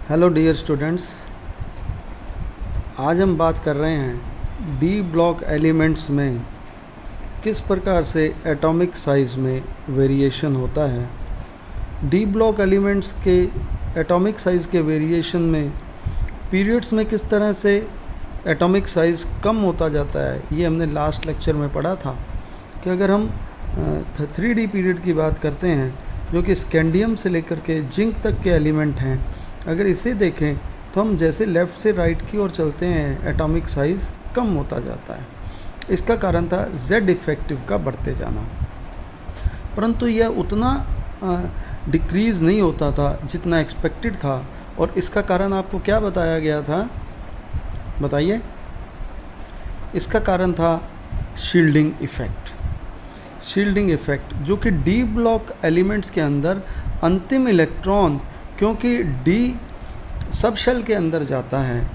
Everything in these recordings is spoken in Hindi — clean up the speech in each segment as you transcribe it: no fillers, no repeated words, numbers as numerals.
हेलो डियर स्टूडेंट्स, आज हम बात कर रहे हैं डी ब्लॉक एलिमेंट्स में किस प्रकार से एटॉमिक साइज़ में वेरिएशन होता है। डी ब्लॉक एलिमेंट्स के एटॉमिक साइज़ के वेरिएशन में पीरियड्स में किस तरह से एटॉमिक साइज़ कम होता जाता है, ये हमने लास्ट लेक्चर में पढ़ा था कि अगर हम 3D पीरियड की बात करते हैं जो कि स्कैंडियम से लेकर के जिंक तक के एलिमेंट हैं, अगर इसे देखें तो हम जैसे लेफ़्ट से राइट की ओर चलते हैं एटॉमिक साइज़ कम होता जाता है। इसका कारण था Z इफ़ेक्टिव का बढ़ते जाना, परंतु यह उतना डिक्रीज़ नहीं होता था जितना एक्सपेक्टेड था। और इसका कारण आपको क्या बताया गया था, बताइए। इसका कारण था शील्डिंग इफ़ेक्ट। शील्डिंग इफ़ेक्ट जो कि डी ब्लॉक एलिमेंट्स के अंदर अंतिम इलेक्ट्रॉन, क्योंकि डी सब शेल के अंदर जाता है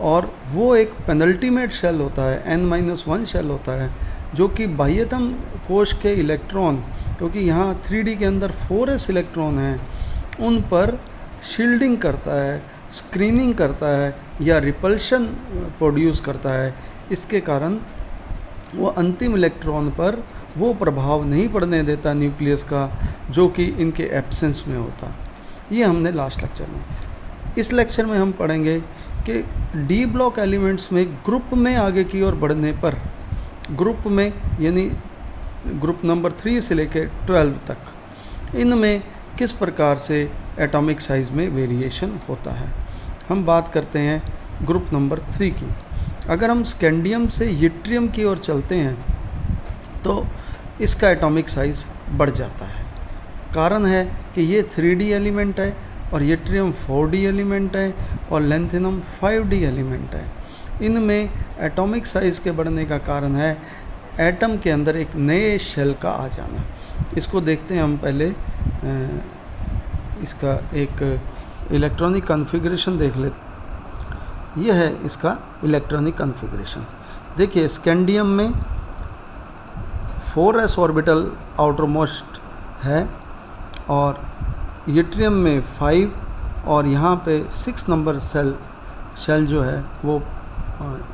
और वो एक पेनल्टीमेट शेल होता है, n-1 शेल होता है, जो कि बाह्यतम कोश के इलेक्ट्रॉन, क्योंकि यहाँ 3D के अंदर 4s इलेक्ट्रॉन हैं, उन पर शील्डिंग करता है, स्क्रीनिंग करता है या रिपल्शन प्रोड्यूस करता है। इसके कारण वो अंतिम इलेक्ट्रॉन पर वो प्रभाव नहीं पड़ने देता न्यूक्लियस का, जो कि इनके एब्सेंस में होता। ये हमने लास्ट लेक्चर में। इस लेक्चर में हम पढ़ेंगे कि डी ब्लॉक एलिमेंट्स में ग्रुप में आगे की ओर बढ़ने पर, ग्रुप में यानी ग्रुप नंबर 3 से लेकर 12 तक, इनमें किस प्रकार से एटॉमिक साइज़ में वेरिएशन होता है। हम बात करते हैं ग्रुप नंबर 3 की। अगर हम स्कैंडियम से यट्रियम की ओर चलते हैं तो इसका एटॉमिक साइज़ बढ़ जाता है। कारण है कि ये 3D एलिमेंट है और यट्रियम 4D एलिमेंट है और लैंथेनम 5D एलिमेंट है। इनमें एटॉमिक साइज़ के बढ़ने का कारण है एटम के अंदर एक नए शेल का आ जाना। इसको देखते हैं हम पहले। इसका एक इलेक्ट्रॉनिक कॉन्फ़िगरेशन देख लेते। यह है इसका इलेक्ट्रॉनिक कॉन्फ़िगरेशन। देखिए, स्कैंडियम में 4s ऑर्बिटल आउटर मोस्ट है और यट्रियम में 5 और यहाँ पे 6 नंबर शेल जो है वो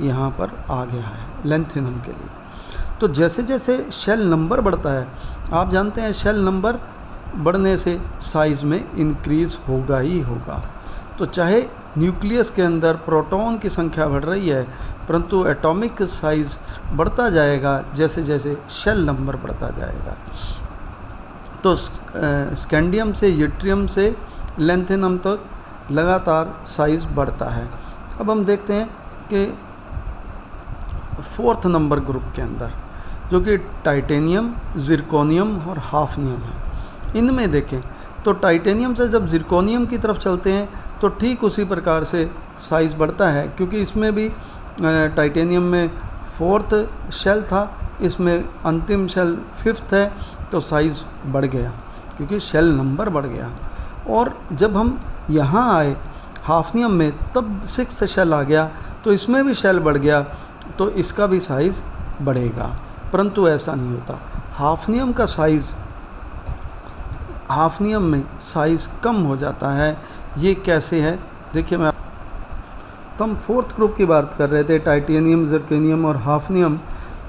यहाँ पर आ गया है लैंथेनम के लिए। तो जैसे जैसे शेल नंबर बढ़ता है, आप जानते हैं शेल नंबर बढ़ने से साइज़ में इंक्रीज़ होगा ही होगा। तो चाहे न्यूक्लियस के अंदर प्रोटॉन की संख्या बढ़ रही है, परंतु एटॉमिक साइज़ बढ़ता जाएगा जैसे जैसे शेल नंबर बढ़ता जाएगा। तो स्कैंडियम से यट्रियम से लैंथेनम तक लगातार साइज़ बढ़ता है। अब हम देखते हैं कि 4th नंबर ग्रुप के अंदर, जो कि टाइटेनियम, जिरकोनियम और हाफनियम है, इनमें देखें तो टाइटेनियम से जब जिरकोनियम की तरफ चलते हैं तो ठीक उसी प्रकार से साइज़ बढ़ता है, क्योंकि इसमें भी टाइटेनियम में 4th शेल था, इसमें अंतिम शेल 5th है, तो साइज़ बढ़ गया क्योंकि शेल नंबर बढ़ गया। और जब हम यहाँ आए हाफनियम में, तब 6th शेल आ गया, तो इसमें भी शेल बढ़ गया, तो इसका भी साइज़ बढ़ेगा। परंतु ऐसा नहीं होता। हाफनियम का साइज़, हाफनियम में साइज़ कम हो जाता है। ये कैसे है, देखिए मैं, तो हम 4th ग्रुप की बात कर रहे थे, टाइटेनियम, जिरकोनियम और हाफनियम।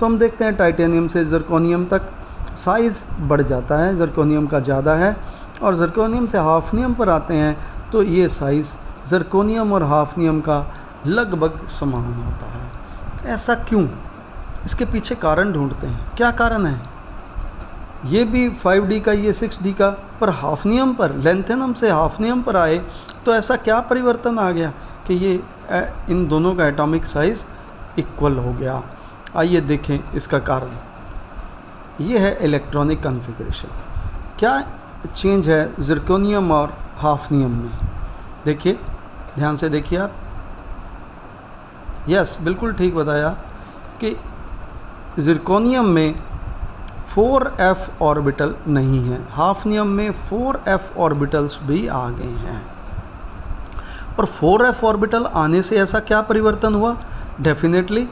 तो हम देखते हैं टाइटेनियम से जिरकोनियम तक साइज़ बढ़ जाता है, जिरकोनियम का ज़्यादा है, और जिरकोनियम से हाफनियम पर आते हैं तो ये साइज़ जिरकोनियम और हाफनियम का लगभग समान होता है। ऐसा क्यों? इसके पीछे कारण ढूंढते हैं। क्या कारण है? ये भी 5D का, ये 6D का, पर हाफनियम पर, लैंथेनम से हाफनियम पर आए तो ऐसा क्या परिवर्तन आ गया कि ये इन दोनों का एटॉमिक साइज़ इक्वल हो गया। आइए देखें इसका कारण। ये है इलेक्ट्रॉनिक कॉन्फ़िगरेशन। क्या चेंज है जिरकोनियम और हाफनियम में? देखिए, ध्यान से देखिए आप। यस, बिल्कुल ठीक बताया कि जिरकोनियम में 4f ऑर्बिटल नहीं है, हाफनियम में 4f ऑर्बिटल्स भी आ गए हैं। और 4f ऑर्बिटल आने से ऐसा क्या परिवर्तन हुआ? डेफिनेटली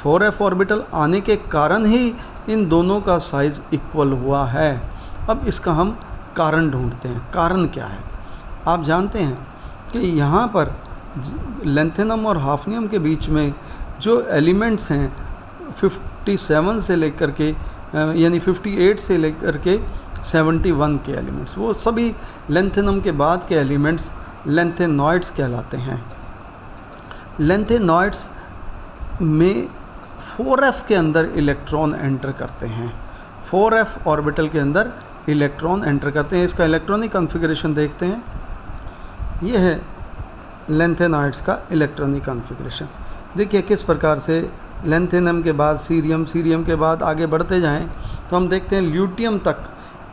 4f ऑर्बिटल आने के कारण ही इन दोनों का साइज़ इक्वल हुआ है। अब इसका हम कारण ढूंढते हैं। कारण क्या है? आप जानते हैं कि यहाँ पर लेंथेनम और हाफनियम के बीच में जो एलिमेंट्स हैं 57 से लेकर के यानी 58 से लेकर के 71 के एलिमेंट्स, वो सभी लेंथेनम के बाद के एलिमेंट्स लेंथेनॉइड्स कहलाते हैं। लेंथेनॉइड्स में 4f के अंदर इलेक्ट्रॉन एंटर करते हैं, 4f ऑर्बिटल के अंदर इलेक्ट्रॉन एंटर करते हैं। इसका इलेक्ट्रॉनिक कॉन्फ़िगरेशन देखते हैं। ये है लेंथेनॉइड्स का इलेक्ट्रॉनिक कॉन्फ़िगरेशन। देखिए किस प्रकार से लेंथेनम के बाद सीरियम, सीरियम के बाद आगे बढ़ते जाएं तो हम देखते हैं ल्यूटियम तक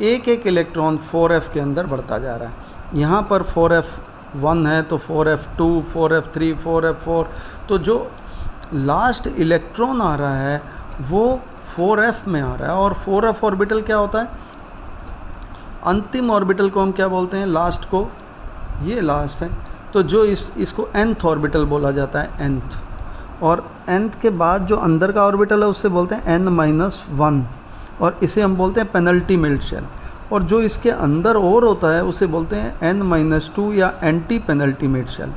एक एक इलेक्ट्रॉन 4f के अंदर बढ़ता जा रहा है। यहाँ पर 4f1 है तो 4f2, 4f3, 4f4, तो जो लास्ट इलेक्ट्रॉन आ रहा है वो 4f में आ रहा है। और 4f ऑर्बिटल क्या होता है? अंतिम ऑर्बिटल को हम क्या बोलते हैं? लास्ट को, ये लास्ट है, तो जो इसको nth ऑर्बिटल बोला जाता है, nth। और nth के बाद जो अंदर का ऑर्बिटल है उससे बोलते हैं n-1, और इसे हम बोलते हैं पेनल्टीमेट शेल। और जो इसके अंदर और होता है उसे बोलते हैं n-2 या एंटी पेनल्टीमेट शेल।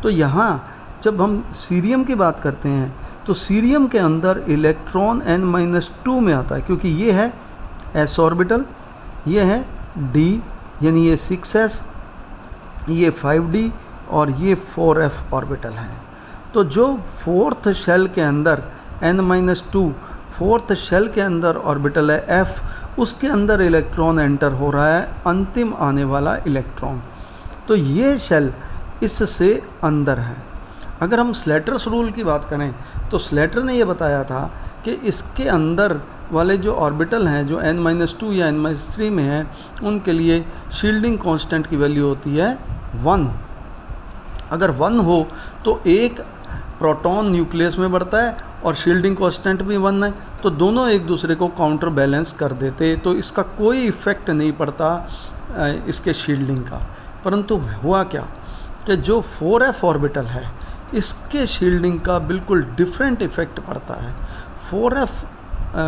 तो यहाँ जब हम सीरियम की बात करते हैं तो सीरियम के अंदर इलेक्ट्रॉन n-2 में आता है, क्योंकि ये है s ऑर्बिटल, ये है d यानी ये 6s, ये 5d और ये 4f ऑर्बिटल है। तो जो फोर्थ शेल के अंदर n-2 फोर्थ शेल के अंदर ऑर्बिटल है f, उसके अंदर इलेक्ट्रॉन एंटर हो रहा है, अंतिम आने वाला इलेक्ट्रॉन। तो ये शेल इससे अंदर है। अगर हम स्लेटर्स रूल की बात करें तो स्लेटर ने ये बताया था कि इसके अंदर वाले जो ऑर्बिटल हैं जो n-2 या n-3 में हैं उनके लिए शील्डिंग कांस्टेंट की वैल्यू होती है 1। अगर 1 हो तो एक प्रोटॉन न्यूक्लियस में बढ़ता है और शील्डिंग कांस्टेंट भी 1 है, तो दोनों एक दूसरे को काउंटर बैलेंस कर देते, तो इसका कोई इफ़ेक्ट नहीं पड़ता इसके शील्डिंग का। परंतु हुआ क्या कि जो 4f ऑर्बिटल है इसके शील्डिंग का बिल्कुल डिफरेंट इफ़ेक्ट पड़ता है। 4f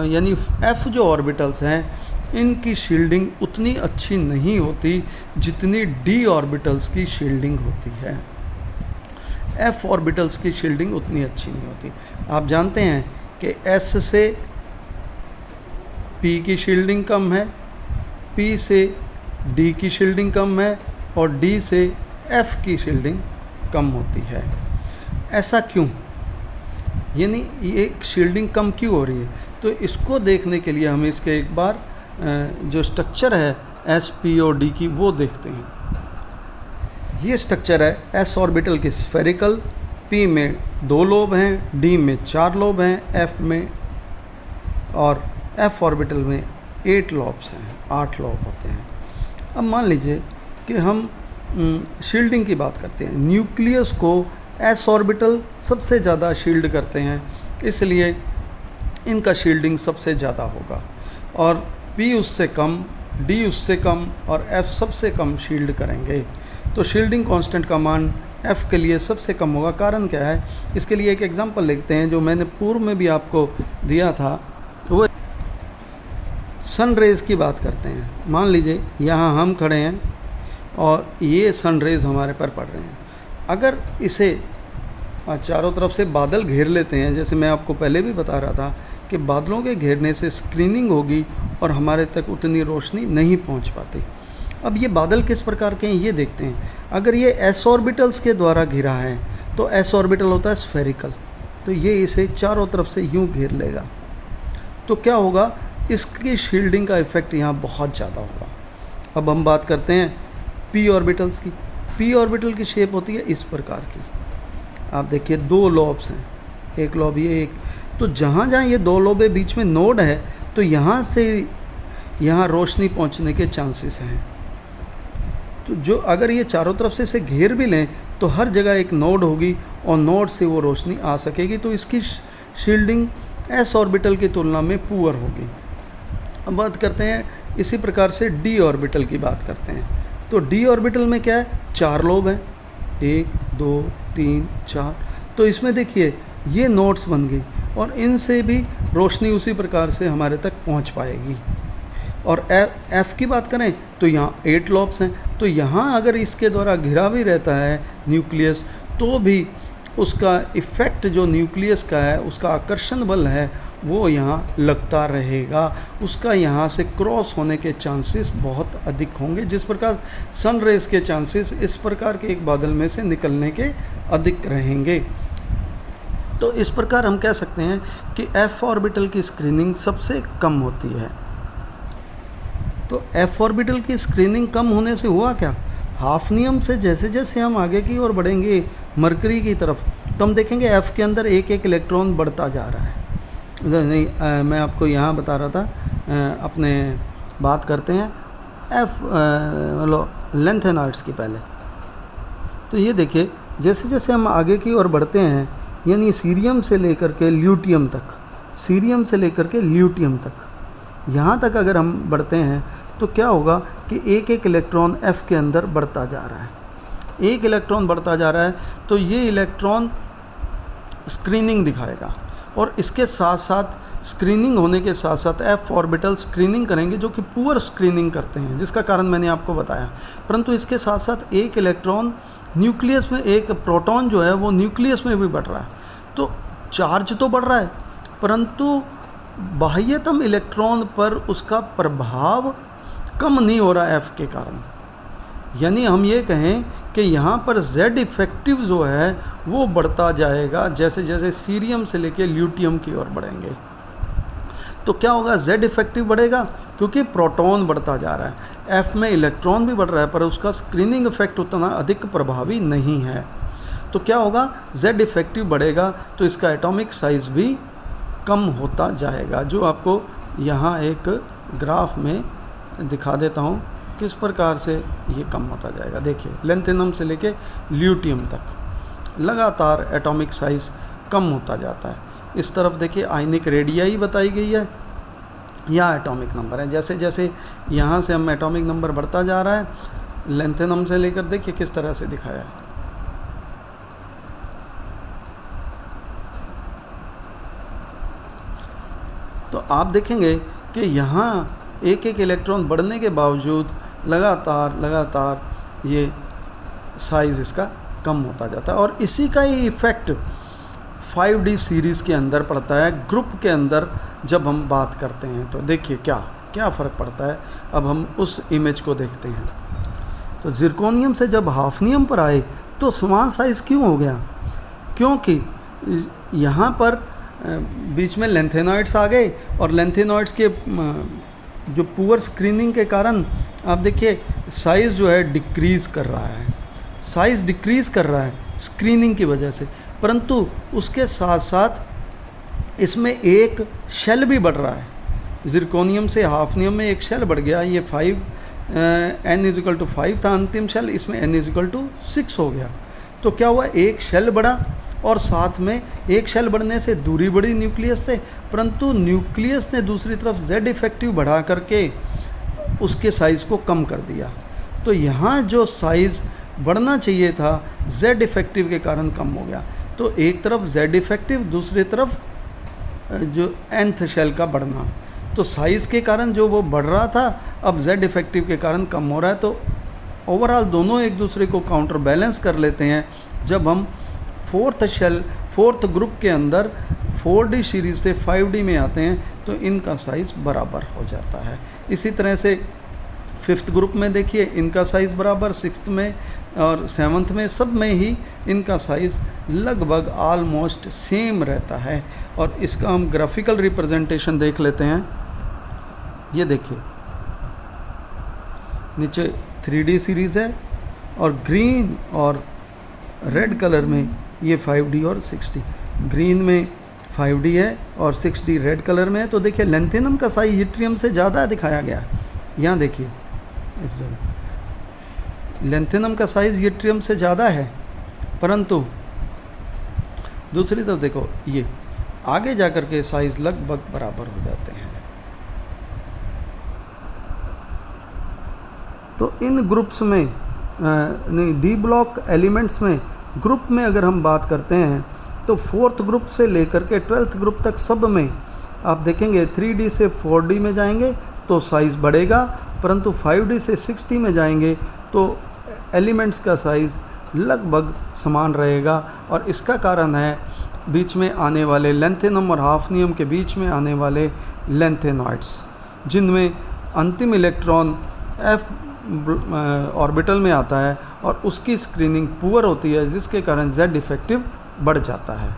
यानी f जो ऑर्बिटल्स हैं इनकी शील्डिंग उतनी अच्छी नहीं होती जितनी d ऑर्बिटल्स की शील्डिंग होती है। f ऑर्बिटल्स की शील्डिंग उतनी अच्छी नहीं होती। आप जानते हैं कि s से p की शील्डिंग कम है, p से d की शील्डिंग कम है और d से f की शील्डिंग कम होती है। ऐसा क्यों? यानी ये शील्डिंग कम क्यों हो रही है? तो इसको देखने के लिए हम इसके एक बार जो स्ट्रक्चर है s, p और d की वो देखते हैं। ये स्ट्रक्चर है s ऑर्बिटल की स्फेरिकल, p में 2 लोब हैं, d में 4 लोब हैं, f में और f ऑर्बिटल में 8 लॉब्स हैं, 8 लॉब होते हैं। अब मान लीजिए कि हम शील्डिंग की बात करते हैं। न्यूक्लियस को s ऑर्बिटल सबसे ज़्यादा शील्ड करते हैं, इसलिए इनका शील्डिंग सबसे ज़्यादा होगा, और p उससे कम, d उससे कम और f सबसे कम शील्ड करेंगे। तो शील्डिंग कांस्टेंट का मान f के लिए सबसे कम होगा। कारण क्या है? इसके लिए एक एग्जांपल लिखते हैं जो मैंने पूर्व में भी आपको दिया था। वो सन रेज़ की बात करते हैं। मान लीजिए यहाँ हम खड़े हैं और ये सन रेज़ हमारे पर पड़ रहे हैं। अगर इसे चारों तरफ से बादल घेर लेते हैं, जैसे मैं आपको पहले भी बता रहा था कि बादलों के घेरने से स्क्रीनिंग होगी और हमारे तक उतनी रोशनी नहीं पहुंच पाती। अब ये बादल किस प्रकार के हैं ये देखते हैं। अगर ये s ऑर्बिटल्स के द्वारा घिरा है तो s ऑर्बिटल होता है स्फेरिकल, तो ये इसे चारों तरफ से यूं घेर लेगा, तो क्या होगा? इसकी शील्डिंग का इफ़ेक्ट यहाँ बहुत ज़्यादा होगा। अब हम बात करते हैं p ऑर्बिटल्स की। p ऑर्बिटल की शेप होती है इस प्रकार की। आप देखिए 2 लॉब्स हैं, एक लॉब ये एक, तो जहाँ जहाँ ये 2 लॉबे बीच में नोड है तो यहाँ से यहाँ रोशनी पहुँचने के चांसेस हैं। तो जो अगर ये चारों तरफ से इसे घेर भी लें तो हर जगह एक नोड होगी और नोड से वो रोशनी आ सकेगी, तो इसकी शील्डिंग s ऑर्बिटल की तुलना में पुअर होगी। अब बात करते हैं इसी प्रकार से d ऑर्बिटल की बात करते हैं। तो d ऑर्बिटल में क्या है? 4 लोब हैं, 1 2 3 4। तो इसमें देखिए ये नोड्स बन गई और इनसे भी रोशनी उसी प्रकार से हमारे तक पहुंच पाएगी। और f की बात करें तो यहाँ 8 लॉब्स हैं, तो यहाँ अगर इसके द्वारा घिरा भी रहता है न्यूक्लियस, तो भी उसका इफ़ेक्ट जो न्यूक्लियस का है, उसका आकर्षण बल है, वो यहाँ लगता रहेगा। उसका यहाँ से क्रॉस होने के चांसेस बहुत अधिक होंगे, जिस प्रकार सन रेज के चांसेस इस प्रकार के एक बादल में से निकलने के अधिक रहेंगे। तो इस प्रकार हम कह सकते हैं कि एफ ऑर्बिटल की स्क्रीनिंग सबसे कम होती है। तो एफ ऑर्बिटल की स्क्रीनिंग कम होने से हुआ क्या, हाफ नियम से जैसे जैसे हम आगे की ओर बढ़ेंगे मरकरी की तरफ, तो हम देखेंगे एफ के अंदर एक एक इलेक्ट्रॉन बढ़ता जा रहा है। नहीं, मैं आपको यहाँ बता रहा था, अपने बात करते हैं एफ मतलब लेंथेनॉइड्स की पहले। तो ये देखिए, जैसे जैसे हम आगे की ओर बढ़ते हैं, यानी सीरियम से लेकर के ल्यूटियम तक, सीरियम से लेकर के ल्यूटियम तक, यहाँ तक अगर हम बढ़ते हैं तो क्या होगा कि एक एक इलेक्ट्रॉन एफ के अंदर बढ़ता जा रहा है, एक इलेक्ट्रॉन बढ़ता जा रहा है। तो ये इलेक्ट्रॉन स्क्रीनिंग दिखाएगा, और इसके साथ साथ स्क्रीनिंग होने के साथ साथ एफ ऑर्बिटल स्क्रीनिंग करेंगे, जो कि पुअर स्क्रीनिंग करते हैं, जिसका कारण मैंने आपको बताया। परंतु इसके साथ साथ एक इलेक्ट्रॉन न्यूक्लियस में, एक प्रोटॉन जो है वो न्यूक्लियस में भी बढ़ रहा है। तो चार्ज तो बढ़ रहा है, परंतु बाह्यतम इलेक्ट्रॉन पर उसका प्रभाव कम नहीं हो रहा एफ के कारण। यानी हम ये कहें कि यहाँ पर Z इफेक्टिव जो है वो बढ़ता जाएगा जैसे जैसे सीरियम से लेके ल्यूटियम की ओर बढ़ेंगे। तो क्या होगा, Z इफेक्टिव बढ़ेगा क्योंकि प्रोटॉन बढ़ता जा रहा है, F में इलेक्ट्रॉन भी बढ़ रहा है, पर उसका स्क्रीनिंग इफेक्ट उतना अधिक प्रभावी नहीं है। तो क्या होगा, Z इफेक्टिव बढ़ेगा तो इसका एटॉमिक साइज़ भी कम होता जाएगा, जो आपको यहाँ एक ग्राफ में दिखा देता हूँ किस प्रकार से ये कम होता जाएगा। देखिए, लेंथेनम से लेके ल्यूटियम तक लगातार एटॉमिक साइज़ कम होता जाता है। इस तरफ देखिए आयनिक रेडियाई बताई गई है, यहाँ एटॉमिक नंबर है। जैसे जैसे यहाँ से हम एटॉमिक नंबर बढ़ता जा रहा है, लेंथेनम से लेकर देखिए किस तरह से दिखाया है। तो आप देखेंगे कि यहाँ एक एक इलेक्ट्रॉन बढ़ने के बावजूद लगातार ये साइज़ इसका कम होता जाता है, और इसी का ही इफ़ेक्ट 5D सीरीज़ के अंदर पड़ता है, ग्रुप के अंदर जब हम बात करते हैं। तो देखिए क्या क्या फ़र्क पड़ता है। अब हम उस इमेज को देखते हैं। तो जिरकोनियम से जब हाफनियम पर आए तो समान साइज़ क्यों हो गया, क्योंकि यहाँ पर बीच में लेंथेनॉइड्स आ गए, और लेंथेनॉइड्स के जो पुअर स्क्रीनिंग के कारण आप देखिए साइज़ जो है डिक्रीज़ कर रहा है, साइज़ डिक्रीज़ कर रहा है स्क्रीनिंग की वजह से। परंतु उसके साथ साथ इसमें एक शेल भी बढ़ रहा है। जिरकोनियम से हाफनियम में एक शेल बढ़ गया, ये 5 n=5 था अंतिम शेल, इसमें n=6 हो गया। तो क्या हुआ, एक शेल बढ़ा, और साथ में एक शेल बढ़ने से दूरी बढ़ी न्यूक्लियस से, परंतु न्यूक्लियस ने दूसरी तरफ Z इफेक्टिव बढ़ा करके उसके साइज़ को कम कर दिया। तो यहाँ जो साइज़ बढ़ना चाहिए था Z इफेक्टिव के कारण कम हो गया। तो एक तरफ Z इफेक्टिव, दूसरी तरफ जो nth शेल का बढ़ना, तो साइज़ के कारण जो वो बढ़ रहा था अब Z इफेक्टिव के कारण कम हो रहा है। तो ओवरऑल दोनों एक दूसरे को काउंटर बैलेंस कर लेते हैं। जब हम फोर्थ ग्रुप के अंदर 4D सीरीज़ से 5D में आते हैं तो इनका साइज़ बराबर हो जाता है। इसी तरह से 5th ग्रुप में देखिए इनका साइज़ बराबर, 6th में और 7th में, सब में ही इनका साइज़ लगभग ऑलमोस्ट सेम रहता है। और इसका हम ग्राफिकल रिप्रेजेंटेशन देख लेते हैं। ये देखिए नीचे 3D सीरीज़ है, और ग्रीन और रेड कलर में ये 5D और 6D, ग्रीन में 5D है और 6D रेड कलर में है। तो देखिए लेंथेनम का साइज यूट्रियम से ज़्यादा दिखाया गया है। यहाँ देखिए इस जगह लेंथेनम का साइज़ यूट्रियम से ज़्यादा है, परंतु दूसरी तरफ देखो ये आगे जाकर के साइज़ लगभग बराबर हो जाते हैं। तो इन ग्रुप्स में डी ब्लॉक एलिमेंट्स में ग्रुप में अगर हम बात करते हैं तो 4th ग्रुप से लेकर के 12th ग्रुप तक सब में आप देखेंगे 3D से 4D में जाएंगे तो साइज़ बढ़ेगा, परंतु 5D से 6D में जाएंगे तो एलिमेंट्स का साइज़ लगभग समान रहेगा। और इसका कारण है बीच में आने वाले लेंथेनम और हाफनियम के बीच में आने वाले लेंथेनॉइड्स, जिनमें अंतिम इलेक्ट्रॉन f ऑर्बिटल में आता है और उसकी स्क्रीनिंग पुअर होती है, जिसके कारण Z इफेक्टिव बढ़ जाता है।